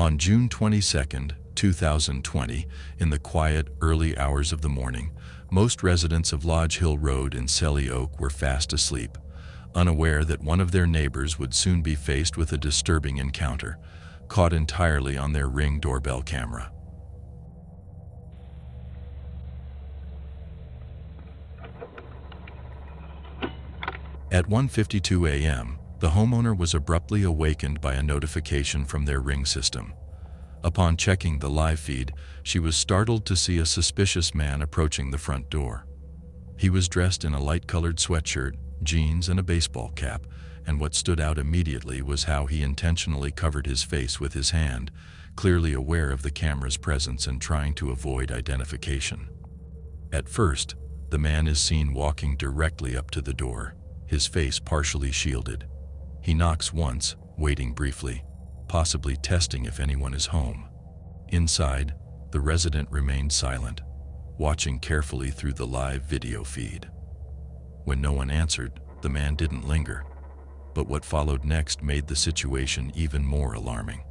On June 22, 2020, in the quiet, early hours of the morning, most residents of Lodge Hill Road in Selly Oak were fast asleep, unaware that one of their neighbors would soon be faced with a disturbing encounter, caught entirely on their Ring doorbell camera. At 1:52 a.m., the homeowner was abruptly awakened by a notification from their Ring system. Upon checking the live feed, she was startled to see a suspicious man approaching the front door. He was dressed in a light-colored sweatshirt, jeans, and a baseball cap, and what stood out immediately was how he intentionally covered his face with his hand, clearly aware of the camera's presence and trying to avoid identification. At first, the man is seen walking directly up to the door, his face partially shielded. He knocks once, waiting briefly, possibly testing if anyone is home. Inside, the resident remained silent, watching carefully through the live video feed. When no one answered, the man didn't linger, but what followed next made the situation even more alarming.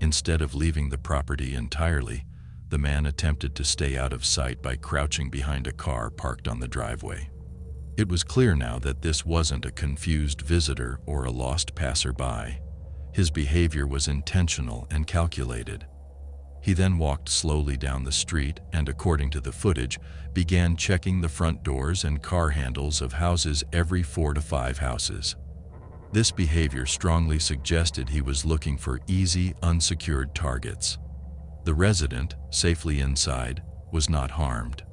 Instead of leaving the property entirely, the man attempted to stay out of sight by crouching behind a car parked on the driveway. It was clear now that this wasn't a confused visitor or a lost passerby. His behavior was intentional and calculated. He then walked slowly down the street and, according to the footage, began checking the front doors and car handles of houses every 4 to 5 houses. This behavior strongly suggested he was looking for easy, unsecured targets. The resident, safely inside, was not harmed.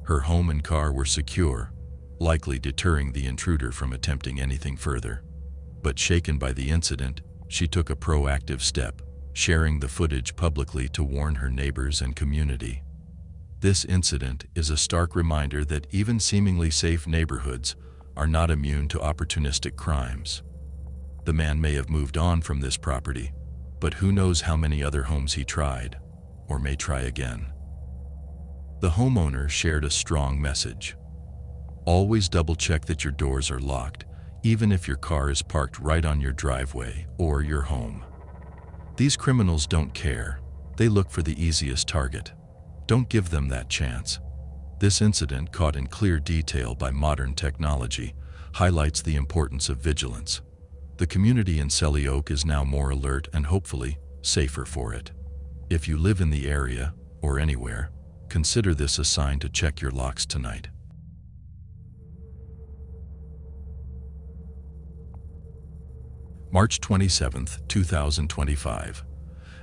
Her home and car were secure, likely deterring the intruder from attempting anything further. But shaken by the incident, she took a proactive step, sharing the footage publicly to warn her neighbors and community. This incident is a stark reminder that even seemingly safe neighborhoods are not immune to opportunistic crimes. The man may have moved on from this property, but who knows how many other homes he tried, or may try again. The homeowner shared a strong message. Always double-check that your doors are locked, even if your car is parked right on your driveway or your home. These criminals don't care. They look for the easiest target. Don't give them that chance. This incident, caught in clear detail by modern technology, highlights the importance of vigilance. The community in Selly Oak is now more alert and hopefully safer for it. If you live in the area, or anywhere, consider this a sign to check your locks tonight. March 27, 2025.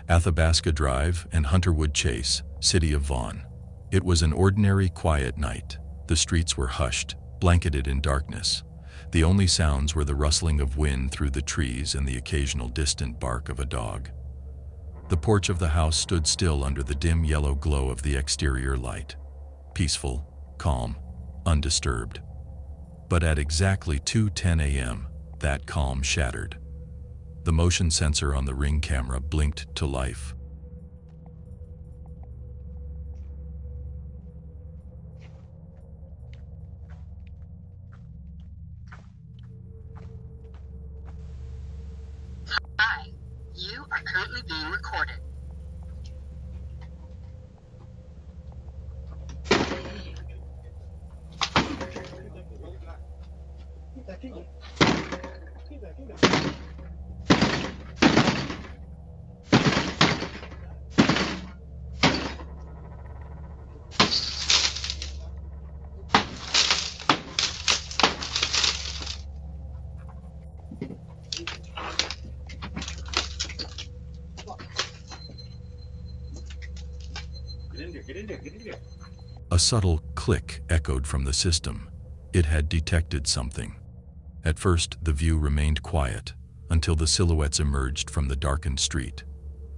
Athabasca Drive and Hunterwood Chase, City of Vaughan. It was an ordinary, quiet night. The streets were hushed, blanketed in darkness. The only sounds were the rustling of wind through the trees and the occasional distant bark of a dog. The porch of the house stood still under the dim yellow glow of the exterior light. Peaceful, calm, undisturbed. But at exactly 2:10 a.m., that calm shattered. The motion sensor on the Ring camera blinked to life. Hi, you are currently being recorded. Get in there. A subtle click echoed from the system. It had detected something. At first, the view remained quiet, until the silhouettes emerged from the darkened street.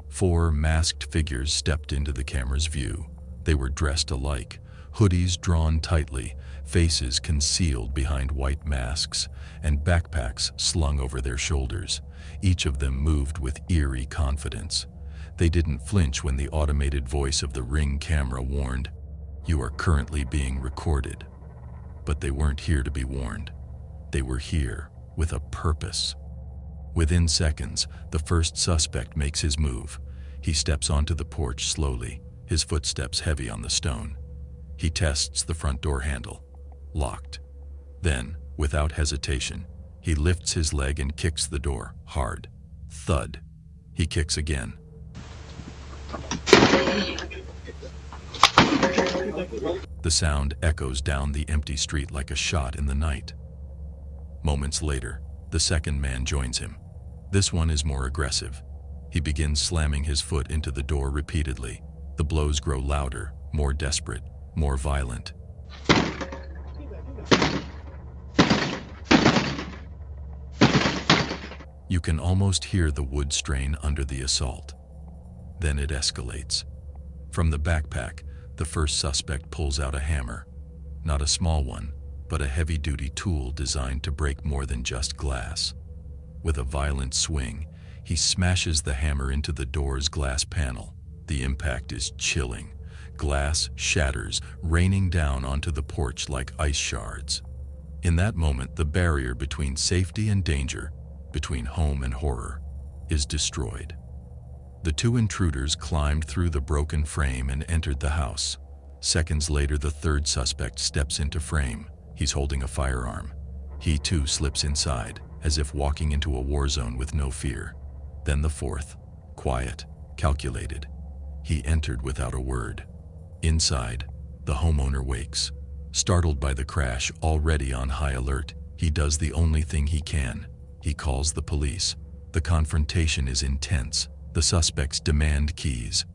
4 masked figures stepped into the camera's view. They were dressed alike, hoodies drawn tightly, faces concealed behind white masks, and backpacks slung over their shoulders. Each of them moved with eerie confidence. They didn't flinch when the automated voice of the Ring camera warned, "You are currently being recorded." But they weren't here to be warned. They were here with a purpose. Within seconds, the first suspect makes his move. He steps onto the porch slowly, his footsteps heavy on the stone. He tests the front door handle. Locked. Then, without hesitation, he lifts his leg and kicks the door, hard. Thud. He kicks again. The sound echoes down the empty street like a shot in the night. Moments later, the second man joins him. This one is more aggressive. He begins slamming his foot into the door repeatedly. The blows grow louder, more desperate, more violent. You can almost hear the wood strain under the assault. Then it escalates. From the backpack, the first suspect pulls out a hammer. Not a small one, but a heavy-duty tool designed to break more than just glass. With a violent swing, he smashes the hammer into the door's glass panel. The impact is chilling. Glass shatters, raining down onto the porch like ice shards. In that moment, the barrier between safety and danger, between home and horror, is destroyed. The two intruders climbed through the broken frame and entered the house. Seconds later, the third suspect steps into frame. He's holding a firearm. He too slips inside, as if walking into a war zone with no fear. Then the fourth, quiet, calculated. He entered without a word. Inside, the homeowner wakes. Startled by the crash, already on high alert, he does the only thing he can. He calls the police. The confrontation is intense. The suspects demand keys.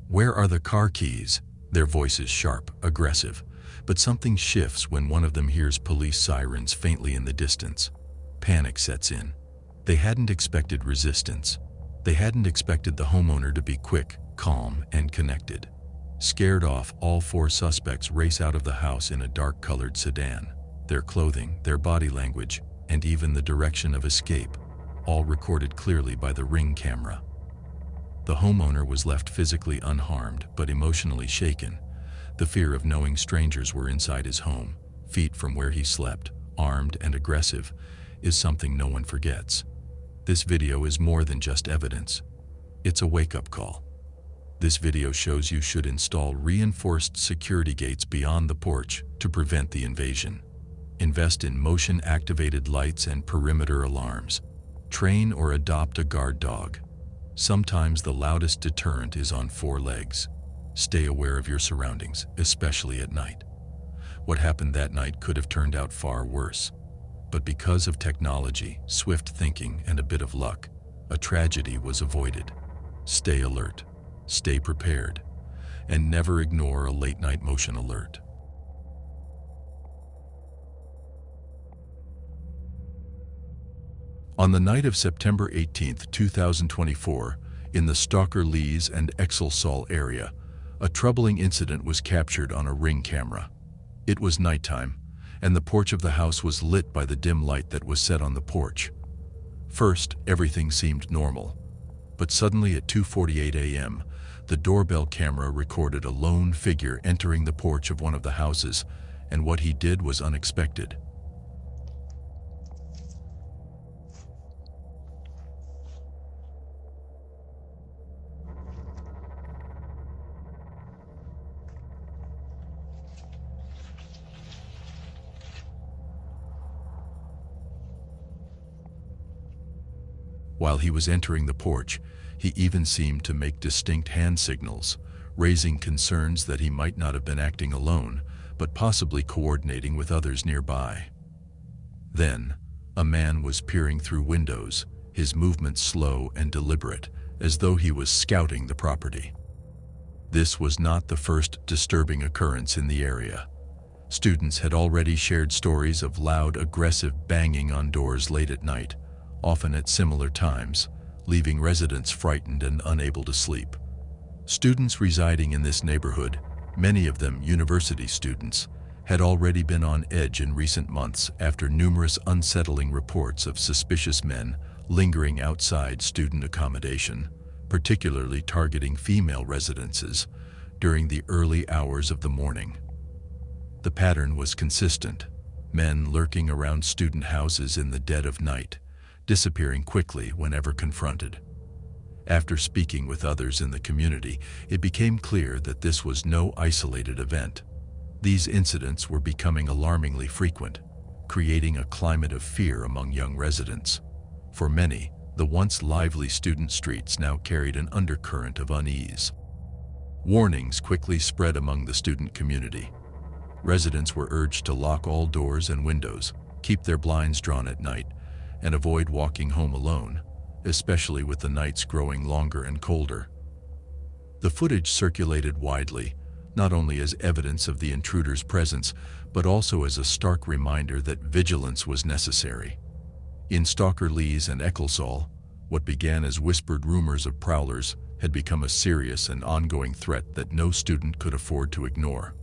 "Where are the car keys?" Their voices sharp, aggressive. But something shifts when one of them hears police sirens faintly in the distance. Panic sets in. They hadn't expected resistance. They hadn't expected the homeowner to be quick, calm, and connected. Scared off, all four suspects race out of the house in a dark-colored sedan. Their clothing, their body language, and even the direction of escape, all recorded clearly by the Ring camera. The homeowner was left physically unharmed, but emotionally shaken. The fear of knowing strangers were inside his home, feet from where he slept, armed and aggressive, is something no one forgets. This video is more than just evidence. It's a wake-up call. This video shows you should install reinforced security gates beyond the porch to prevent the invasion. Invest in motion-activated lights and perimeter alarms. Train or adopt a guard dog. Sometimes the loudest deterrent is on four legs. Stay aware of your surroundings, especially at night. What happened that night could have turned out far worse. But because of technology, swift thinking, and a bit of luck, a tragedy was avoided. Stay alert, stay prepared, and never ignore a late-night motion alert. On the night of September 18, 2024, in the Stalker Lees and Exelsall area, a troubling incident was captured on a Ring camera. It was nighttime, and the porch of the house was lit by the dim light that was set on the porch. First, everything seemed normal, but suddenly at 2:48 a.m., the doorbell camera recorded a lone figure entering the porch of one of the houses, and what he did was unexpected. While he was entering the porch, he even seemed to make distinct hand signals, raising concerns that he might not have been acting alone, but possibly coordinating with others nearby. Then, a man was peering through windows, his movements slow and deliberate, as though he was scouting the property. This was not the first disturbing occurrence in the area. Students had already shared stories of loud, aggressive banging on doors late at night, often at similar times, leaving residents frightened and unable to sleep. Students residing in this neighborhood, Many of them university students, had already been on edge in recent months after numerous unsettling reports of suspicious men lingering outside student accommodation, particularly targeting female residences during the early hours of the morning. The pattern was consistent: men lurking around student houses in the dead of night, disappearing quickly whenever confronted. After speaking with others in the community, it became clear that this was no isolated event. These incidents were becoming alarmingly frequent, creating a climate of fear among young residents. For many, the once lively student streets now carried an undercurrent of unease. Warnings quickly spread among the student community. Residents were urged to lock all doors and windows, keep their blinds drawn at night, and avoid walking home alone, especially with the nights growing longer and colder. The footage circulated widely, not only as evidence of the intruder's presence, but also as a stark reminder that vigilance was necessary. In Stalker Lees and Ecclesall, what began as whispered rumors of prowlers had become a serious and ongoing threat that no student could afford to ignore.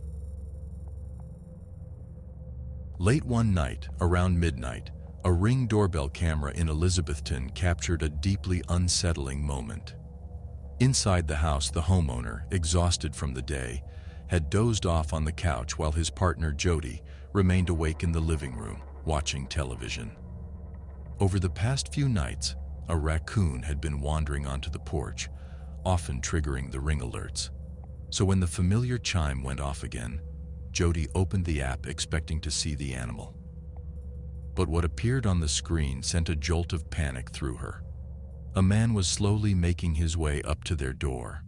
Late one night, around midnight, a Ring doorbell camera in Elizabethton captured a deeply unsettling moment. Inside the house, the homeowner, exhausted from the day, had dozed off on the couch while his partner Jody remained awake in the living room, watching television. Over the past few nights, a raccoon had been wandering onto the porch, often triggering the Ring alerts. So when the familiar chime went off again, Jody opened the app expecting to see the animal. But what appeared on the screen sent a jolt of panic through her. A man was slowly making his way up to their door.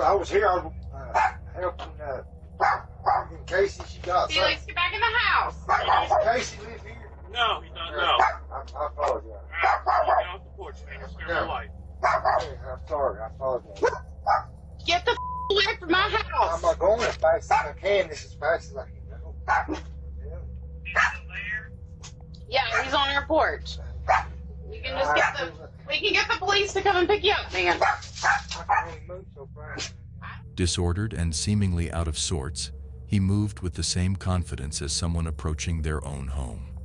I was here helping Casey. She got Felix, get back in the house. Does Casey live here? No, he doesn't know. I apologize. Get off the porch, man. You're scaring my life. I'm sorry. I apologize. Get the away from my house. I'm not going as fast as I can. This as fast as I can go. Yeah, he's on our porch. We can just we can get the police to come and pick you up, man. I can only move so fast. Disordered and seemingly out of sorts, he moved with the same confidence as someone approaching their own home.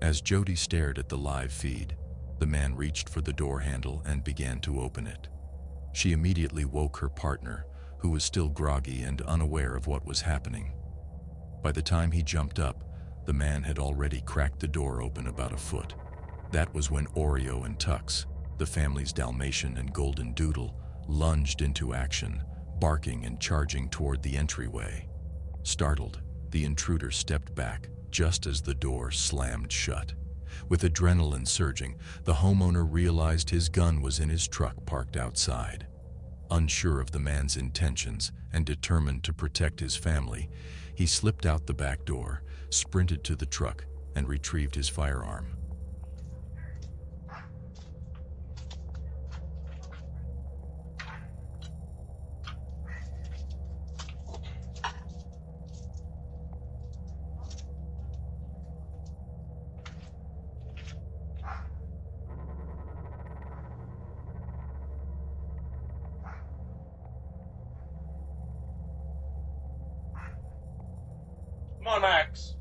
As Jody stared at the live feed, the man reached for the door handle and began to open it. She immediately woke her partner, who was still groggy and unaware of what was happening. By the time he jumped up, the man had already cracked the door open about a foot. That was when Oreo and Tux, the family's Dalmatian and Golden Doodle, lunged into action, barking and charging toward the entryway. Startled, the intruder stepped back just as the door slammed shut. With adrenaline surging, the homeowner realized his gun was in his truck parked outside. Unsure of the man's intentions and determined to protect his family, he slipped out the back door, sprinted to the truck, and retrieved his firearm. Come on, Max.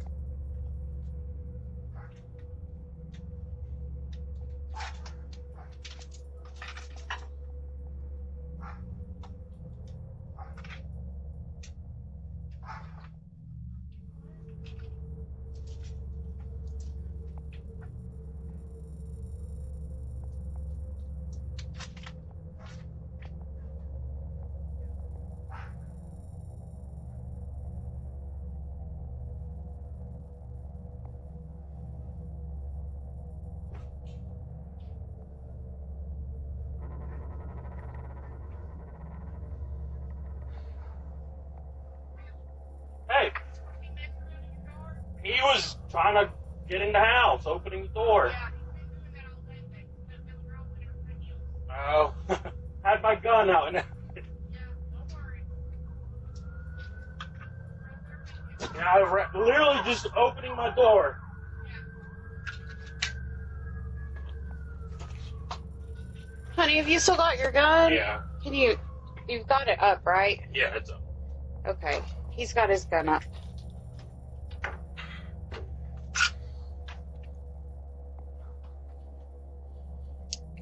Hey, he was trying to get in the house, opening the door. Oh, had my gun out and yeah, literally just opening my door. Honey, have you still got your gun? Yeah, You've got it up, right? yeah, it's up. Okay. He's got his gun up.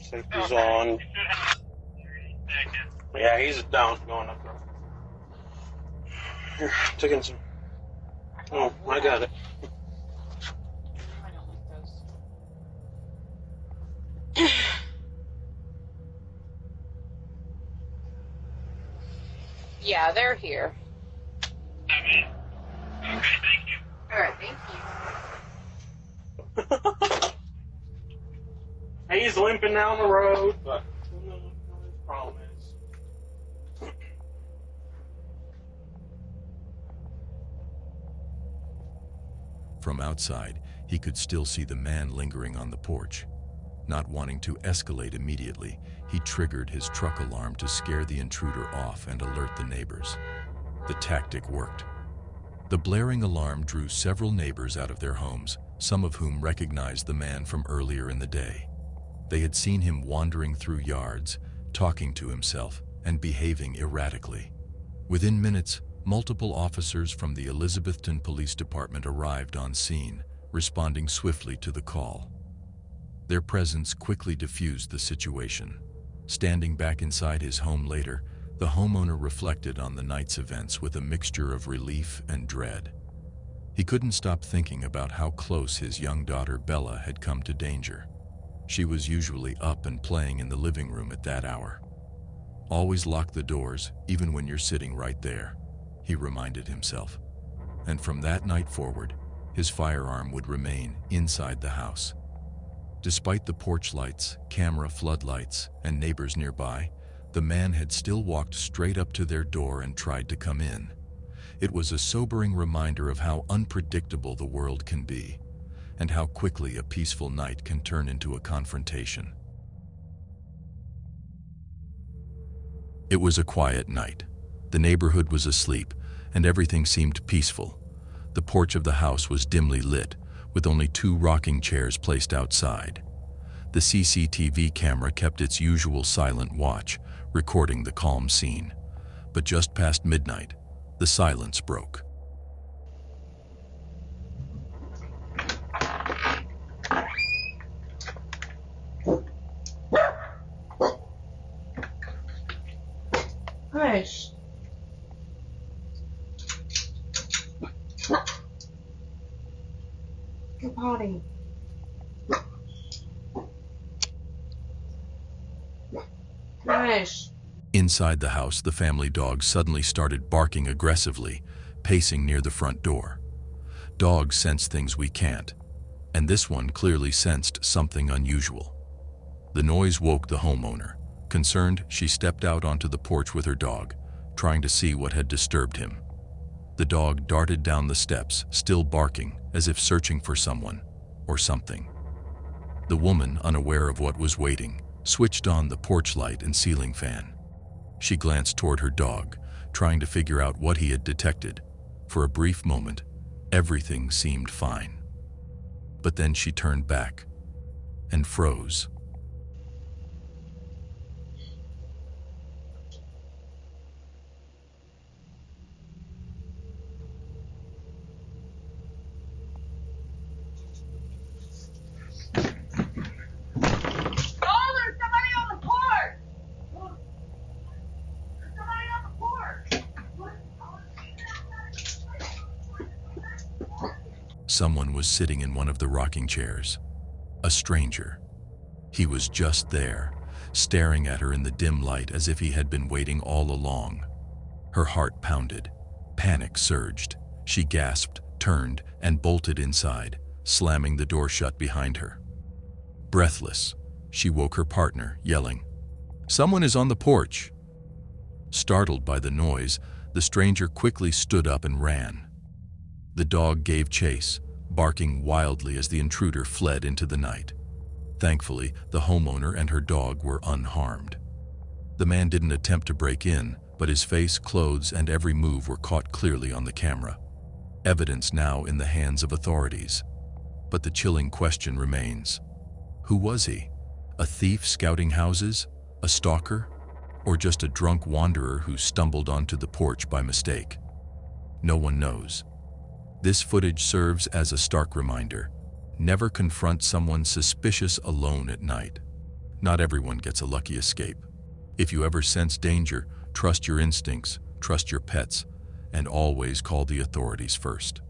Safety's on. Yeah, he's down, going up there. Here, taking some. Oh, I got it. I don't like those. Yeah, they're here. Okay, thank you. All right, thank you. He's limping down the road, but who knows what his problem is. From outside, he could still see the man lingering on the porch. Not wanting to escalate immediately, he triggered his truck alarm to scare the intruder off and alert the neighbors. The tactic worked. The blaring alarm drew several neighbors out of their homes, some of whom recognized the man from earlier in the day. They had seen him wandering through yards, talking to himself, and behaving erratically. Within minutes, multiple officers from the Elizabethton Police Department arrived on scene, responding swiftly to the call. Their presence quickly diffused the situation. Standing back inside his home later, the homeowner reflected on the night's events with a mixture of relief and dread. He couldn't stop thinking about how close his young daughter Bella had come to danger. She was usually up and playing in the living room at that hour. Always lock the doors, even when you're sitting right there, he reminded himself. And from that night forward, his firearm would remain inside the house. Despite the porch lights, camera floodlights, and neighbors nearby, the man had still walked straight up to their door and tried to come in. It was a sobering reminder of how unpredictable the world can be, and how quickly a peaceful night can turn into a confrontation. It was a quiet night. The neighborhood was asleep, and everything seemed peaceful. The porch of the house was dimly lit, with only 2 rocking chairs placed outside. The CCTV camera kept its usual silent watch, recording the calm scene. But just past midnight, the silence broke. Hush. Go potty. Hush. Inside the house, the family dog suddenly started barking aggressively, pacing near the front door. Dogs sense things we can't. and this one clearly sensed something unusual. The noise woke the homeowner. Concerned, she stepped out onto the porch with her dog, trying to see what had disturbed him. The dog darted down the steps, still barking, as if searching for someone or something. The woman, unaware of what was waiting, switched on the porch light and ceiling fan. She glanced toward her dog, trying to figure out what he had detected. For a brief moment, everything seemed fine. But then she turned back and froze. Someone was sitting in one of the rocking chairs. A stranger. He was just there, staring at her in the dim light as if he had been waiting all along. Her heart pounded. Panic surged. She gasped, turned, and bolted inside, slamming the door shut behind her. Breathless, she woke her partner, yelling, "Someone is on the porch!" Startled by the noise, the stranger quickly stood up and ran. The dog gave chase, barking wildly as the intruder fled into the night. Thankfully, the homeowner and her dog were unharmed. The man didn't attempt to break in, but his face, clothes, and every move were caught clearly on the camera. Evidence now in the hands of authorities. But the chilling question remains. Who was he? A thief scouting houses? A stalker? Or just a drunk wanderer who stumbled onto the porch by mistake? No one knows. This footage serves as a stark reminder. Never confront someone suspicious alone at night. Not everyone gets a lucky escape. If you ever sense danger, trust your instincts, trust your pets, and always call the authorities first.